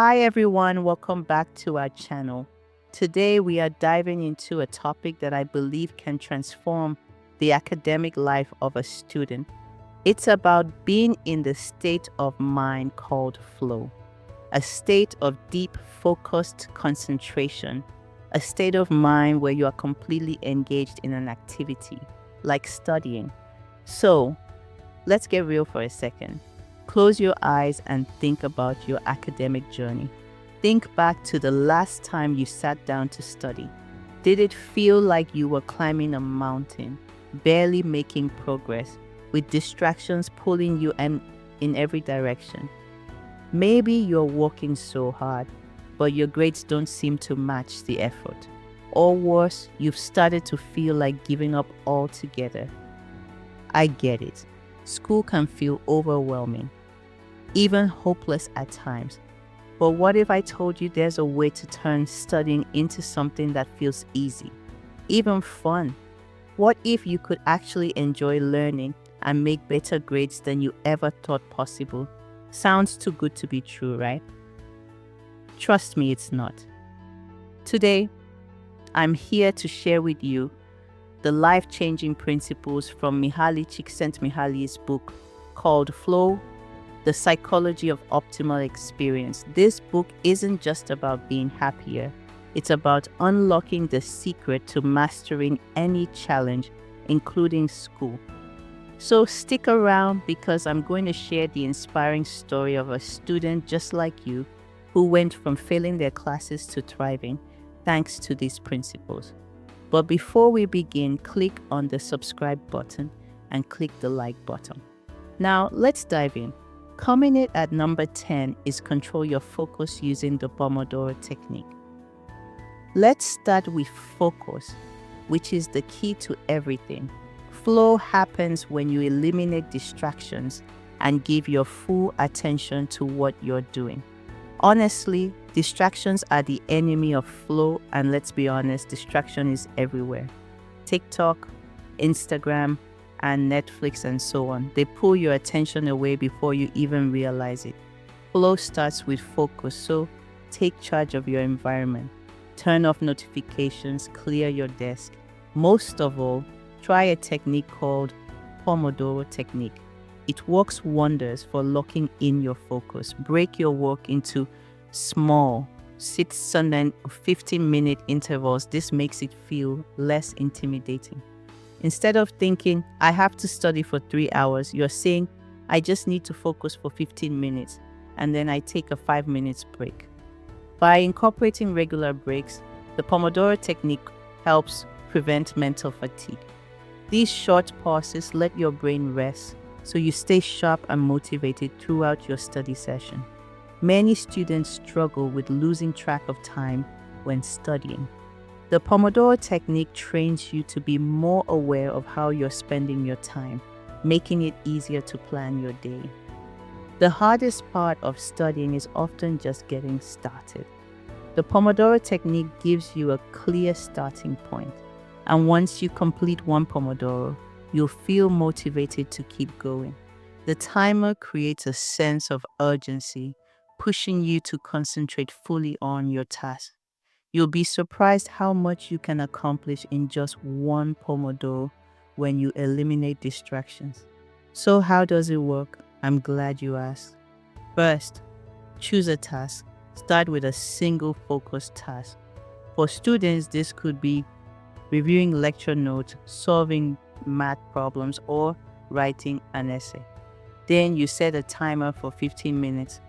Hi everyone, welcome back to our channel. Today we are diving into a topic that I believe can transform the academic life of a student. It's about being in the state of mind called flow, a state of deep focused concentration, a state of mind where you are completely engaged in an activity, like studying. So, let's get real for a second. Close your eyes and think about your academic journey. Think back to the last time you sat down to study. Did it feel like you were climbing a mountain, barely making progress, with distractions pulling you in every direction? Maybe you're working so hard, but your grades don't seem to match the effort. Or worse, you've started to feel like giving up altogether. I get it. School can feel overwhelming, even hopeless at times. But what if I told you there's a way to turn studying into something that feels easy, even fun? What if you could actually enjoy learning and make better grades than you ever thought possible? Sounds too good to be true, right? Trust me, it's not. Today, I'm here to share with you the life-changing principles from Mihaly Csikszentmihalyi's book called Flow, The Psychology of Optimal Experience. This book isn't just about being happier. It's about unlocking the secret to mastering any challenge, including school. So stick around because I'm going to share the inspiring story of a student just like you who went from failing their classes to thriving thanks to these principles. But before we begin, click on the subscribe button and click the like button. Now, let's dive in. Coming in at number 10 is control your focus using the Pomodoro technique. Let's start with focus, which is the key to everything. Flow happens when you eliminate distractions and give your full attention to what you're doing. Honestly, distractions are the enemy of flow, and let's be honest, distraction is everywhere. TikTok, Instagram, and Netflix and so on. They pull your attention away before you even realize it. Flow starts with focus, so take charge of your environment. Turn off notifications, clear your desk. Most of all, try a technique called Pomodoro technique. It works wonders for locking in your focus. Break your work into small 6 and then 15-minute intervals. This makes it feel less intimidating. Instead of thinking, I have to study for 3 hours, you're saying, I just need to focus for 15 minutes, and then I take a 5 minutes break. By incorporating regular breaks, the Pomodoro technique helps prevent mental fatigue. These short pauses let your brain rest, so you stay sharp and motivated throughout your study session. Many students struggle with losing track of time when studying. The Pomodoro technique trains you to be more aware of how you're spending your time, making it easier to plan your day. The hardest part of studying is often just getting started. The Pomodoro technique gives you a clear starting point, and once you complete one Pomodoro, you'll feel motivated to keep going. The timer creates a sense of urgency, pushing you to concentrate fully on your task. You'll be surprised how much you can accomplish in just one Pomodoro when you eliminate distractions. So how does it work? I'm glad you asked. First, choose a task. Start with a single focused task. For students, this could be reviewing lecture notes, solving math problems, or writing an essay. Then you set a timer for 15 minutes.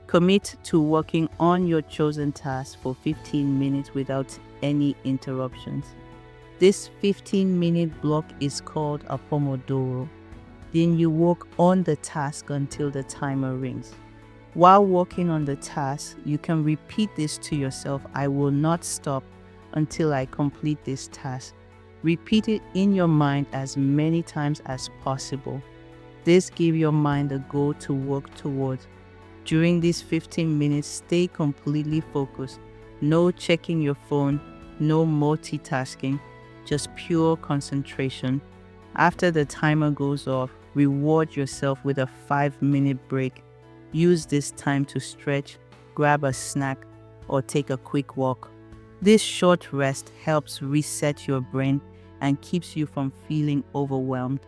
Commit to working on your chosen task for 15 minutes without any interruptions. This 15-minute block is called a Pomodoro. Then you work on the task until the timer rings. While working on the task, you can repeat this to yourself: I will not stop until I complete this task. Repeat it in your mind as many times as possible. This gives your mind a goal to work towards. During these 15 minutes, stay completely focused. No checking your phone, no multitasking, just pure concentration. After the timer goes off, reward yourself with a 5-minute break. Use this time to stretch, grab a snack, or take a quick walk. This short rest helps reset your brain and keeps you from feeling overwhelmed.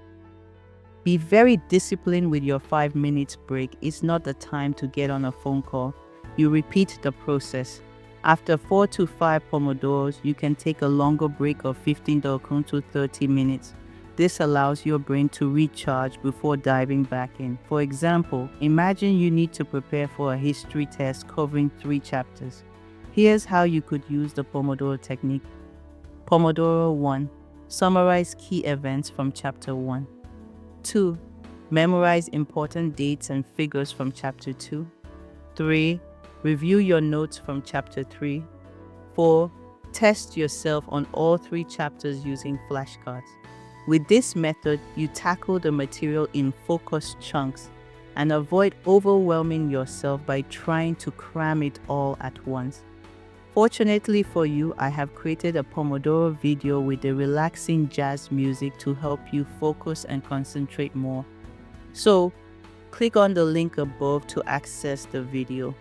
Be very disciplined with your 5 minutes break. It's not the time to get on a phone call. You repeat the process. After 4 to 5 Pomodoros, you can take a longer break of 15 to 30 minutes. This allows your brain to recharge before diving back in. For example, imagine you need to prepare for a history test covering 3 chapters. Here's how you could use the Pomodoro technique. Pomodoro 1. Summarize key events from chapter 1. 2. Memorize important dates and figures from chapter 2. 3. Review your notes from chapter 3. 4. Test yourself on all 3 chapters using flashcards. With this method, you tackle the material in focused chunks and avoid overwhelming yourself by trying to cram it all at once. Fortunately for you, I have created a Pomodoro video with the relaxing jazz music to help you focus and concentrate more. So, click on the link above to access the video.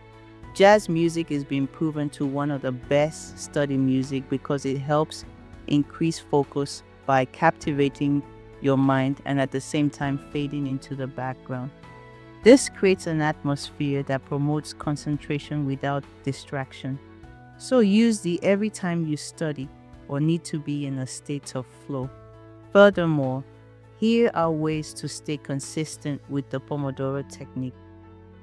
Jazz music is being proven to one of the best study music because it helps increase focus by captivating your mind and at the same time fading into the background. This creates an atmosphere that promotes concentration without distraction. So use the every time you study or need to be in a state of flow. Furthermore, here are ways to stay consistent with the Pomodoro technique.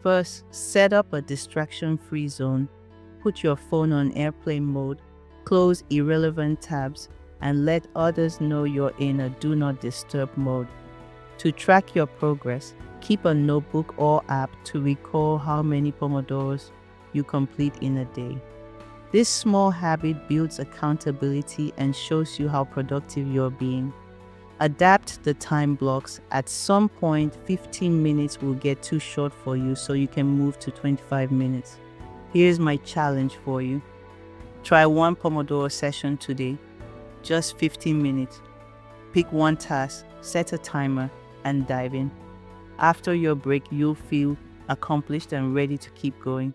First, set up a distraction-free zone. Put your phone on airplane mode, close irrelevant tabs, and let others know you're in a do not disturb mode. To track your progress, keep a notebook or app to recall how many Pomodoros you complete in a day. This small habit builds accountability and shows you how productive you're being. Adapt the time blocks. At some point, 15 minutes will get too short for you, so you can move to 25 minutes. Here's my challenge for you. Try 1 Pomodoro session today. Just 15 minutes. Pick one task, set a timer, and dive in. After your break, you'll feel accomplished and ready to keep going.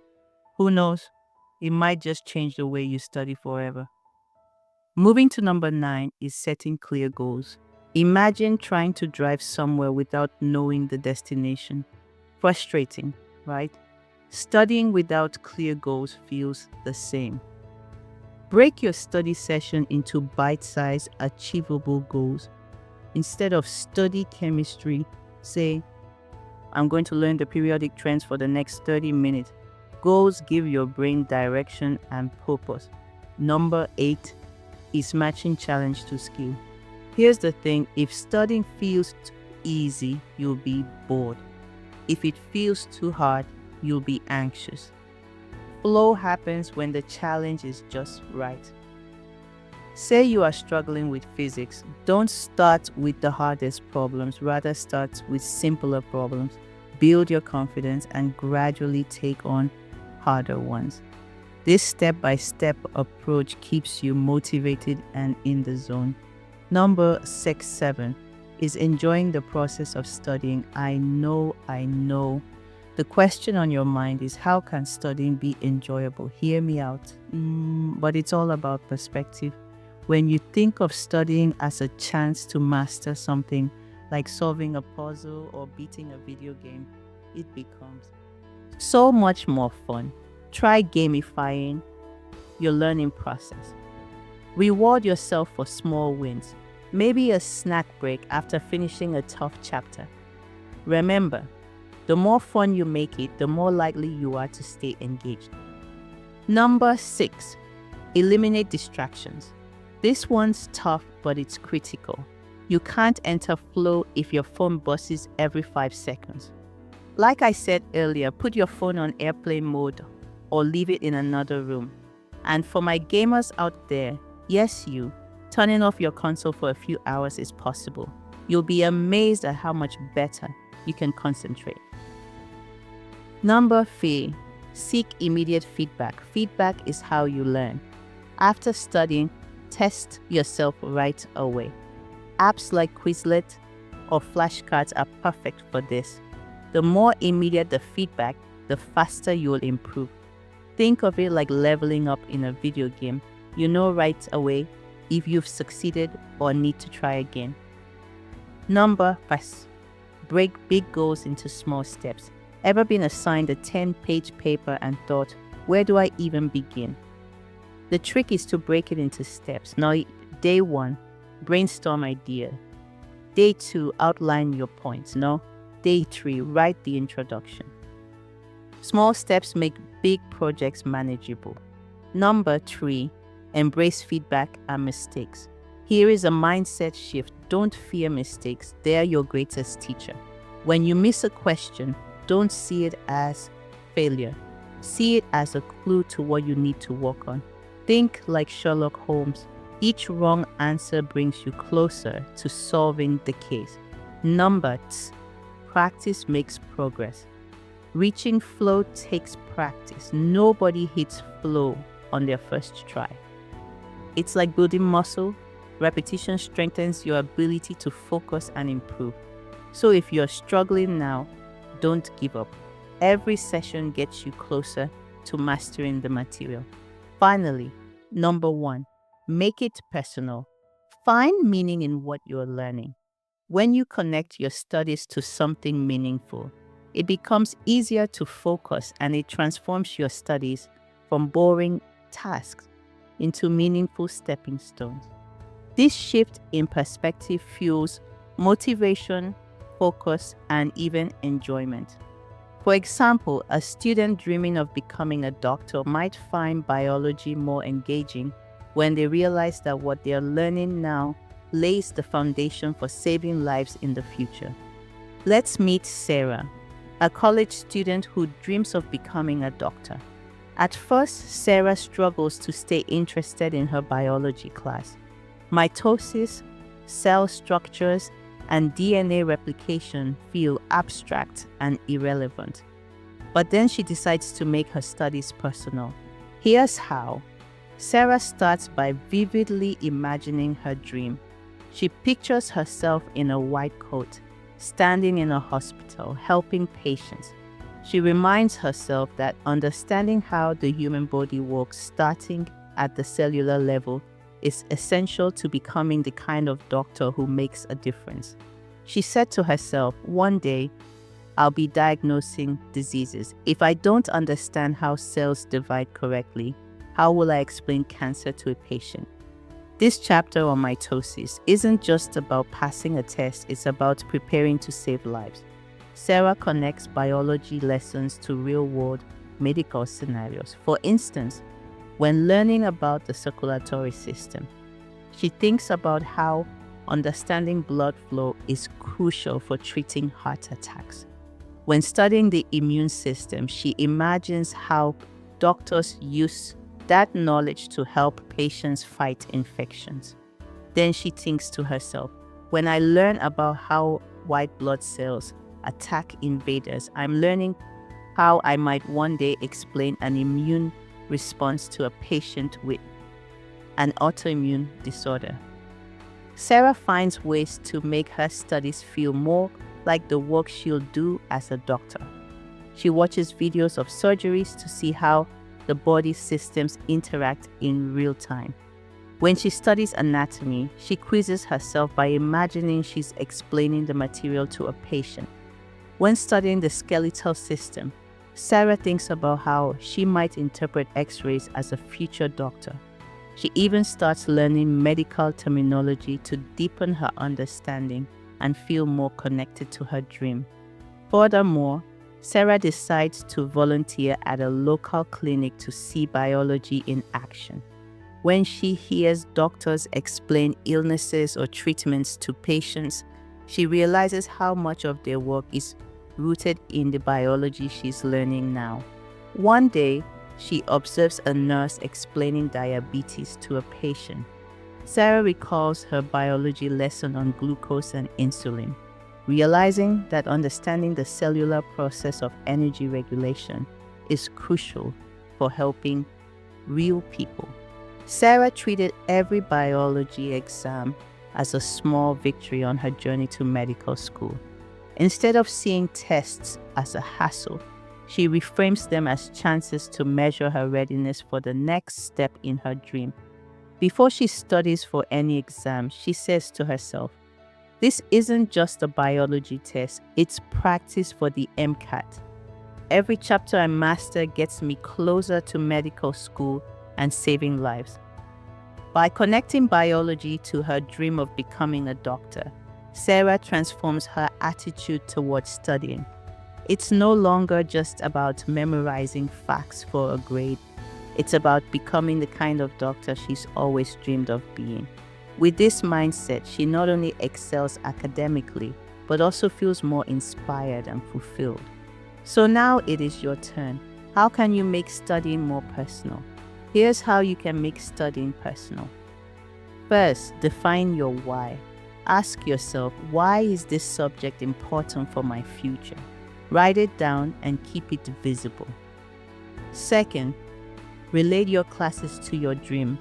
Who knows? It might just change the way you study forever. Moving to number 9 is setting clear goals. Imagine trying to drive somewhere without knowing the destination. Frustrating, right? Studying without clear goals feels the same. Break your study session into bite-sized, achievable goals. Instead of study chemistry, say, I'm going to learn the periodic trends for the next 30 minutes. Goals give your brain direction and purpose. Number 8 is matching challenge to skill. Here's the thing, if studying feels too easy, you'll be bored. If it feels too hard, you'll be anxious. Flow happens when the challenge is just right. Say you are struggling with physics. Don't start with the hardest problems, rather start with simpler problems. Build your confidence and gradually take on harder ones. This step-by-step approach keeps you motivated and in the zone. Number 7 is enjoying the process of studying. I know. The question on your mind is, how can studying be enjoyable? Hear me out. But it's all about perspective. When you think of studying as a chance to master something, like solving a puzzle or beating a video game, it becomes so much more fun. Try gamifying your learning process. Reward yourself for small wins. Maybe a snack break after finishing a tough chapter. Remember, the more fun you make it, the more likely you are to stay engaged. Number 6, eliminate distractions. This one's tough, but it's critical. You can't enter flow if your phone buzzes every 5 seconds. Like I said earlier, put your phone on airplane mode or leave it in another room. And for my gamers out there, yes, you, turning off your console for a few hours is possible. You'll be amazed at how much better you can concentrate. Number 3, seek immediate feedback. Feedback is how you learn. After studying, test yourself right away. Apps like Quizlet or flashcards are perfect for this. The more immediate the feedback, the faster you will improve. Think of it like leveling up in a video game. You know right away if you've succeeded or need to try again. Number 5. Break big goals into small steps. Ever been assigned a 10-page paper and thought, where do I even begin? The trick is to break it into steps. Now, day 1, brainstorm idea. Day 2, outline your points. Now, day 3, write the introduction. Small steps make big projects manageable. Number 3, embrace feedback and mistakes. Here is a mindset shift. Don't fear mistakes. They are your greatest teacher. When you miss a question, don't see it as failure. See it as a clue to what you need to work on. Think like Sherlock Holmes. Each wrong answer brings you closer to solving the case. Number 2, practice makes progress. Reaching flow takes practice. Nobody hits flow on their first try. It's like building muscle. Repetition strengthens your ability to focus and improve. So if you're struggling now, don't give up. Every session gets you closer to mastering the material. Finally, number 1, make it personal. Find meaning in what you're learning. When you connect your studies to something meaningful, it becomes easier to focus and it transforms your studies from boring tasks into meaningful stepping stones. This shift in perspective fuels motivation, focus, and even enjoyment. For example, a student dreaming of becoming a doctor might find biology more engaging when they realize that what they are learning now lays the foundation for saving lives in the future. Let's meet Sara, a college student who dreams of becoming a doctor. At first, Sara struggles to stay interested in her biology class. Mitosis, cell structures, and DNA replication feel abstract and irrelevant. But then she decides to make her studies personal. Here's how. Sara starts by vividly imagining her dream. She pictures herself in a white coat, standing in a hospital, helping patients. She reminds herself that understanding how the human body works, starting at the cellular level, is essential to becoming the kind of doctor who makes a difference. She said to herself, one day, I'll be diagnosing diseases. If I don't understand how cells divide correctly, how will I explain cancer to a patient? This chapter on mitosis isn't just about passing a test, it's about preparing to save lives. Sara connects biology lessons to real-world medical scenarios. For instance, when learning about the circulatory system, she thinks about how understanding blood flow is crucial for treating heart attacks. When studying the immune system, she imagines how doctors use that knowledge to help patients fight infections. Then she thinks to herself, when I learn about how white blood cells attack invaders, I'm learning how I might one day explain an immune response to a patient with an autoimmune disorder. Sara finds ways to make her studies feel more like the work she'll do as a doctor. She watches videos of surgeries to see how the body systems interact in real time. When she studies anatomy, she quizzes herself by imagining she's explaining the material to a patient. When studying the skeletal system, Sara thinks about how she might interpret X-rays as a future doctor. She even starts learning medical terminology to deepen her understanding and feel more connected to her dream. Furthermore, Sara decides to volunteer at a local clinic to see biology in action. When she hears doctors explain illnesses or treatments to patients, she realizes how much of their work is rooted in the biology she's learning now. One day, she observes a nurse explaining diabetes to a patient. Sara recalls her biology lesson on glucose and insulin, realizing that understanding the cellular process of energy regulation is crucial for helping real people. Sara treated every biology exam as a small victory on her journey to medical school. Instead of seeing tests as a hassle, She reframes them as chances to measure her readiness for the next step in her dream. Before she studies for any exam, she says to herself, "This isn't just a biology test, it's practice for the MCAT. Every chapter I master gets me closer to medical school and saving lives." By connecting biology to her dream of becoming a doctor, Sara transforms her attitude towards studying. It's no longer just about memorizing facts for a grade. It's about becoming the kind of doctor she's always dreamed of being. With this mindset, she not only excels academically, but also feels more inspired and fulfilled. So now it is your turn. How can you make studying more personal? Here's how you can make studying personal. First, define your why. Ask yourself, why is this subject important for my future? Write it down and keep it visible. Second, relate your classes to your dream.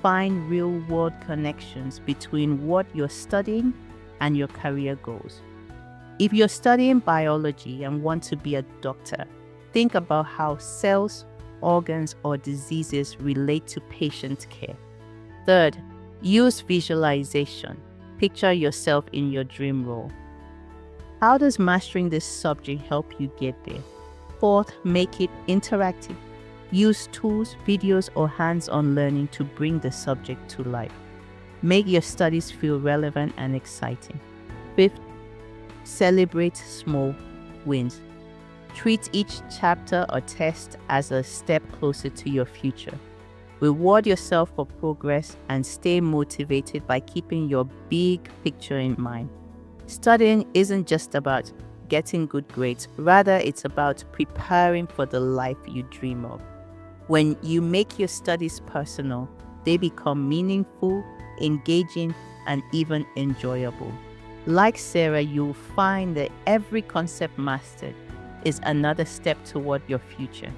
Find real-world connections between what you're studying and your career goals. If you're studying biology and want to be a doctor, think about how cells, organs, or diseases relate to patient care. Third, use visualization. Picture yourself in your dream role. How does mastering this subject help you get there? Fourth, make it interactive. Use tools, videos, or hands-on learning to bring the subject to life. Make your studies feel relevant and exciting. Fifth, celebrate small wins. Treat each chapter or test as a step closer to your future. Reward yourself for progress and stay motivated by keeping your big picture in mind. Studying isn't just about getting good grades, rather it's about preparing for the life you dream of. When you make your studies personal, they become meaningful, engaging, and even enjoyable. Like Sara, you'll find that every concept mastered is another step toward your future.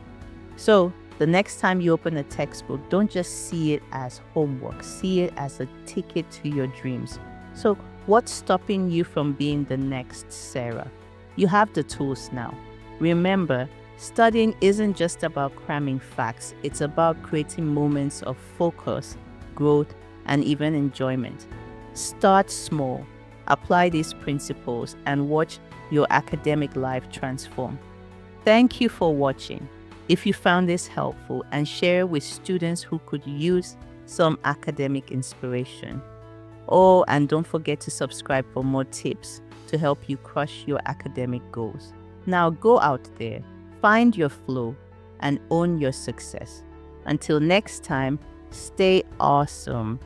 So, the next time you open a textbook, don't just see it as homework, see it as a ticket to your dreams. So, what's stopping you from being the next Sara? You have the tools now. Remember, studying isn't just about cramming facts, it's about creating moments of focus, growth, and even enjoyment. Start small, apply these principles, and watch your academic life transform. Thank you for watching. If you found this helpful, and share with students who could use some academic inspiration. Oh, and don't forget to subscribe for more tips to help you crush your academic goals. Now go out there, find your flow, and own your success. Until next time, stay awesome.